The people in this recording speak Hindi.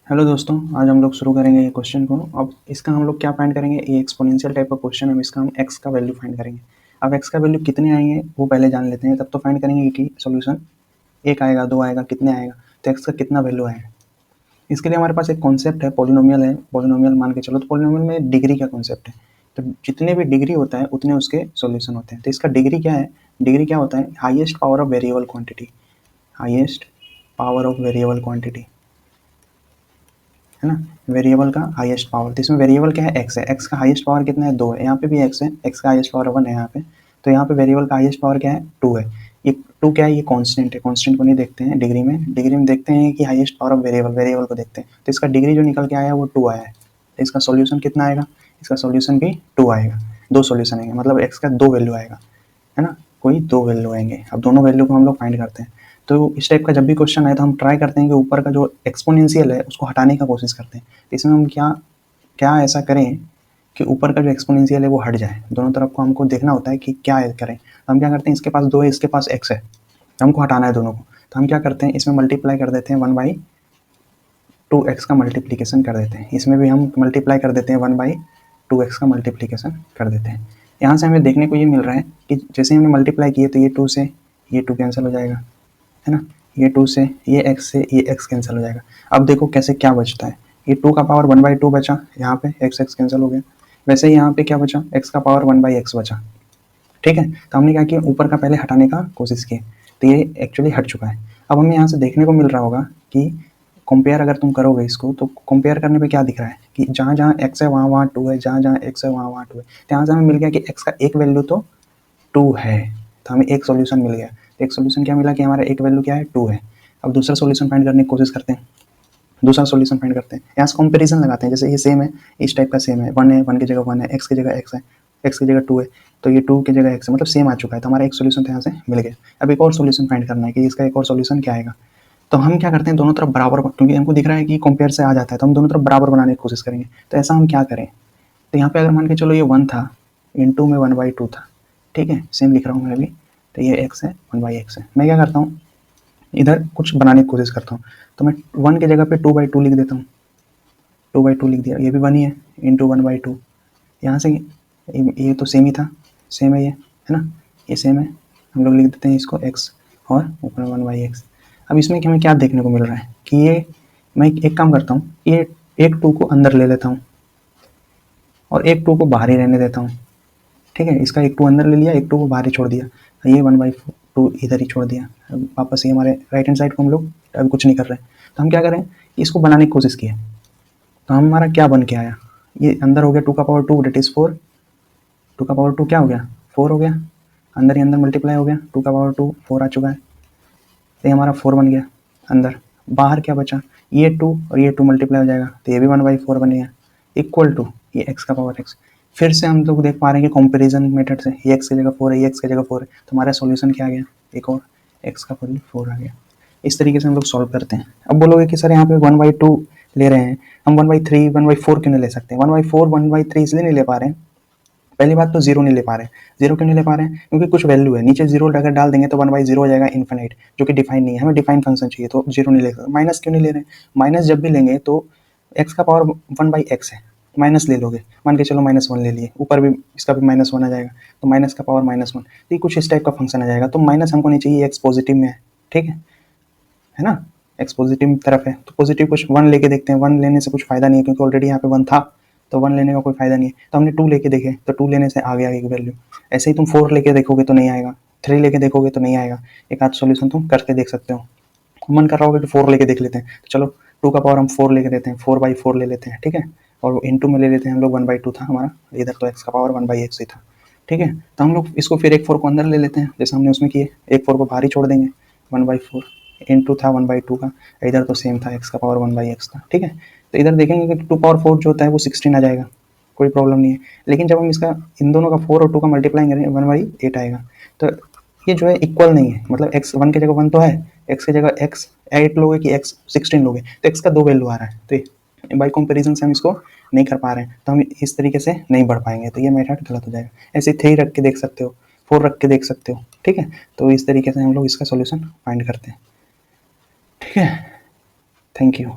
हेलो दोस्तों, आज हम लोग शुरू करेंगे ये क्वेश्चन को। अब इसका हम लोग क्या फाइंड करेंगे, ये एक्सपोनेंशियल टाइप का क्वेश्चन है। इसका हम एक्स का वैल्यू फाइंड करेंगे। अब एक्स का वैल्यू कितने आएंगे वो पहले जान लेते हैं, तब तो फाइंड करेंगे कि सॉल्यूशन एक आएगा, दो आएगा, कितने आएगा, तो एक्स का कितना वैल्यू आएगा। इसके लिए हमारे पास एक कॉन्सेप्ट है, पॉलिनोमियल है। पॉलिनोमियल मान के चलो, तो पॉलिनोमियल में डिग्री का कॉन्सेप्ट है। तो जितने भी डिग्री होता है उतने उसके सॉल्यूशन होते हैं। तो इसका डिग्री क्या है, डिग्री क्या होता है, highest power of variable quantity. Highest power of variable quantity है ना, वेरिएबल का हाईएस्ट पावर। तो इसमें वेरिएबल क्या है, एक्स है। एक्स का हाईएस्ट पावर कितना है, दो है। यहाँ पे भी एक्स है, एक्स का हाईएस्ट पावर 1 है यहाँ पे। तो यहाँ पे वेरिएबल का हाईएस्ट पावर क्या है, 2 है। ये 2 क्या है, ये कांस्टेंट है। कांस्टेंट को नहीं देखते हैं डिग्री में, डिग्री में देखते हैं कि highest power of variable, variable को देखते हैं। तो इसका डिग्री जो निकल के आया है वो 2 आया है। तो इसका सोल्यूशन कितना आएगा, इसका सोल्यूशन भी 2 आएगा। दो सोल्यूशन आएंगे, मतलब एक्स का दो वैल्यू आएगा, है ना। कोई दो वैल्यू आएंगे। अब दोनों वैल्यू को हम लोग फाइंड करते हैं। तो इस टाइप का जब भी क्वेश्चन आए तो हम ट्राई करते हैं कि ऊपर का जो एक्सपोनेंशियल है उसको हटाने का कोशिश करते हैं। तो इसमें हम क्या क्या ऐसा करें कि ऊपर का जो एक्सपोनेंशियल है वो हट जाए। दोनों तरफ को हमको देखना होता है कि क्या करें। तो हम क्या करते हैं, इसके पास दो है, इसके पास एक्स है, तो हमको हटाना है दोनों को। तो हम क्या करते हैं, इसमें मल्टीप्लाई कर देते हैं 1/2x का मल्टीप्लीकेशन कर देते हैं। इसमें भी हम मल्टीप्लाई कर देते हैं 1/2x का मल्टीप्लीकेशन कर देते हैं। यहाँ से हमें देखने को ये मिल रहा है कि जैसे हमने मल्टीप्लाई किए तो ये 2 से ये 2 कैंसिल हो जाएगा, है ना। ये 2 से ये x से ये x कैंसिल हो जाएगा। अब देखो कैसे क्या बचता है, ये 2 का पावर 1/2 बचा, यहाँ पे x कैंसिल हो गया। वैसे ही यहाँ पे क्या बचा, x का पावर 1/x बचा। ठीक है, तो हमने क्या किया, ऊपर का पहले हटाने का कोशिश की, तो ये एक्चुअली हट चुका है। अब हमें यहाँ से देखने को मिल रहा होगा कि कंपेयर अगर तुम करोगे इसको, तो कंपेयर करने पे क्या दिख रहा है कि जहाँ जहाँ x है वहाँ वहाँ 2 है, जहाँ जहाँ x है वहाँ वहाँ 2 है। तो यहाँ से हमें मिल गया कि x का एक वैल्यू तो 2 है। तो हमें एक सॉल्यूशन मिल गया। एक सॉल्यूशन क्या मिला कि हमारा एक वैल्यू क्या है, 2 है। अब दूसरा सॉल्यूशन फाइंड करने की कोशिश करते हैं। दूसरा सॉल्यूशन फाइंड करते हैं, यहाँ से कंपैरिजन लगाते हैं। जैसे ये सेम है, इस टाइप का सेम है, 1 है, 1 की जगह 1 है, x की जगह x है, x की जगह 2 है, तो ये 2 की जगह x है, मतलब सेम आ चुका है। तो हमारा एक सॉल्यूशन तो यहाँ से मिल गया। अब एक और सॉल्यूशन फाइंड करना है कि इसका एक और सॉल्यूशन क्या आएगा। तो हम क्या करते हैं, दोनों तरफ बराबर, क्योंकि हमको दिख रहा है कि कंपेयर से आ जाता है, तो हम दोनों तरफ बराबर बनाने की कोशिश करेंगे। तो ऐसा हम क्या करें, तो यहाँ पे अगर मान के चलो ये 1 था, इंटू में 1/2 था, ठीक है, सेम लिख रहा हूँ मैं भी। तो ये x है, 1/x है। मैं क्या करता हूँ, इधर कुछ बनाने की कोशिश करता हूँ। तो मैं 1 की जगह पे 2/2 लिख देता हूँ। 2/2 लिख दिया, ये भी 1 ही है, इंटू 1/2। यहाँ से ये तो सेम ही था, सेम है ये, है ना, ये सेम है। हम लोग लिख देते हैं इसको x और ऊपर 1/x। अब इसमें हमें क्या देखने को मिल रहा है कि ये, मैं एक काम करता हूँ, ये एक 2 को अंदर ले लेता हूँ और एक 2 को बाहर ही रहने देता हूँ। ठीक है, इसका एक 2 अंदर ले लिया, एक 2 को बाहर ही छोड़ दिया, ये 1/2 इधर ही छोड़ दिया। अब वापस ये हमारे राइट हैंड साइड को हम लोग अभी कुछ नहीं कर रहे हैं। तो हम क्या करें, इसको बनाने की कोशिश किए। तो हमारा क्या बन के आया, ये अंदर हो गया 2 का पावर 2 डेट इज़ 4। 2 का पावर 2 क्या हो गया, 4 हो गया। अंदर ही अंदर मल्टीप्लाई हो गया, 2 का पावर 2 4 आ चुका है। तो ये हमारा 4 बन गया अंदर। बाहर क्या बचा, ये 2 और ये 2 मल्टीप्लाई हो जाएगा, तो ये भी 1/4 बन गया, इक्वल टू ये x का पावर x। फिर से हम लोग देख पा रहे हैं कि कंपैरिजन मेथड से ये x की जगह 4 है, ये x की जगह 4 है, तो हमारा सॉल्यूशन क्या आ गया, एक और x का वैल्यू 4 आ गया। इस तरीके से हम लोग सॉल्व करते हैं। अब बोलोगे कि सर यहाँ पे 1/2 ले रहे हैं, हम 1/3 1/4 क्यों नहीं ले सकते। 1/4 1/3 इसलिए नहीं ले पा रहे हैं, पहली बात तो जीरो नहीं ले पा रहे हैं। जीरो क्यों नहीं ले पा रहे हैं, क्योंकि कुछ वैल्यू है नीचे, जीरो अगर डाल देंगे तो 1/0 हो जाएगा इन्फिनिट, जो कि डिफाइन नहीं है। हमें डिफाइन फंक्शन चाहिए, तो जीरो नहीं ले सकते। माइनस क्यों नहीं ले रहे हैं, माइनस जब भी लेंगे तो एक्स का पावर 1/x है, माइनस ले लोगे, मान के चलो -1 ले लिए, ऊपर भी इसका भी -1 आ जाएगा, तो माइनस का पावर -1, तो ये कुछ इस टाइप का फंक्शन आ जाएगा। तो माइनस हमको नहीं चाहिए, एक्स पॉजिटिव में है, ठीक है ना, एक्स पॉजिटिव तरफ है, तो पॉजिटिव कुछ 1 लेके देखते हैं। 1 लेने से कुछ फायदा नहीं है, क्योंकि ऑलरेडी यहाँ पे 1 था, तो 1 लेने का कोई फायदा नहीं है। तो हमने 2 लेके देखे, तो 2 लेने से आ गया एक वैल्यू। ऐसे ही तुम 4 लेके देखोगे तो नहीं आएगा, 3 लेके देखोगे तो नहीं आएगा। एक आध सॉल्यूशन तुम करके देख सकते हो। मन कर रहा होगा कि 4 लेके देख लेते हैं, तो चलो 2 का पावर हम 4 लेके देते हैं, 4/4 ले लेते हैं, ठीक है। और इंटू में ले लेते हैं हम लोग, 1/2 था हमारा, इधर तो x का पावर 1/x ही था, ठीक है। तो हम लोग इसको फिर एक 4 को अंदर ले लेते हैं, जैसे हमने उसमें किए, एक 4 को बाहर ही छोड़ देंगे। 1/4 इंटू था 1/2 का, इधर तो सेम था, x का पावर 1/x था, ठीक है। तो इधर देखेंगे कि 2/4 जो होता है वो 16 आ जाएगा, कोई प्रॉब्लम नहीं है। लेकिन जब हम इसका इन दोनों का 4 और 2 का मल्टीप्लाई करेंगे 1/8 आएगा। तो ये जो है इक्वल नहीं है, मतलब x 1 की जगह 1 तो है, x की जगह x 8 लोगे कि x 16 लोगे, तो x का 2 वैल्यू आ रहा है। तो बाई कंपैरिजन से हम इसको नहीं कर पा रहे हैं, तो हम इस तरीके से नहीं बढ़ पाएंगे, तो ये मेथड गलत हो जाएगा। ऐसे 3 रख के देख सकते हो, 4 रख के देख सकते हो, ठीक है। तो इस तरीके से हम लोग इसका सॉल्यूशन फाइंड करते हैं, ठीक है। Thank you.